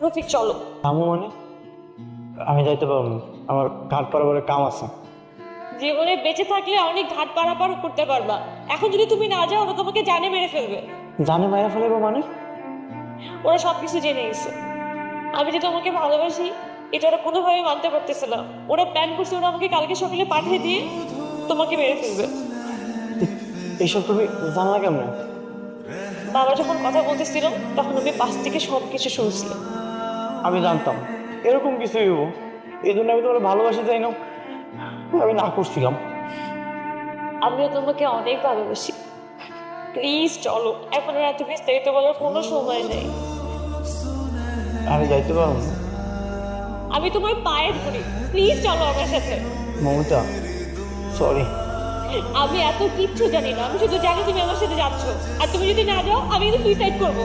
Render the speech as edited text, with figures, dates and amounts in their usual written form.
রফিক চলো। আম্মু মানে আমি যাইতে পারবো না, আমার ঘাট পারাবারে কাম আছে। জীবনে বেঁচে থাকলে অনেক ঘাট পারাপার করতে পারবা, এখন যদি তুমি না যাও ওরা তোমাকে জানে মেরে ফেলবে। জানে মায়া ফেলাবো মানে? ওরা সবকিছু জেনে গেছে। আমি যে তোমাকে ভালোবাসি এটা ওরা কোনোভাবে মানতে পারতেছে না। ওরা প্ল্যান করছে ওরা আমাকে কালকে সকালে পাঠিয়ে দিয়ে তোমাকে মেরে ফেলবে। এইসব তুমি জানলা কেমন? বাবা যখন কথা বলতেছিল তখন আমি পাশ থেকে সবকিছু শুনছি। আমি জানতাম এরকম কিছুই হবো, এই জন্য আমি তোমার ভালোবাসি যাই না, আমি না করছিলাম। আমিও তোমাকে অনেক ভালোবাসি। প্লিজ চলো, এখন আর এত বিস্তারিত বলার কোনো সময় নেই। আমি যাইতে পারবো না। আমি তোমার পায়ে ধরি, প্লিজ চলো আমার সাথে। মমতা সরি। আমি এত কিচ্ছু জানি না, আমি শুধু জানি তুমি আমার সাথে যাচ্ছ। আর তুমি যদি না যাও আমি কিন্তু সুইসাইড করবো।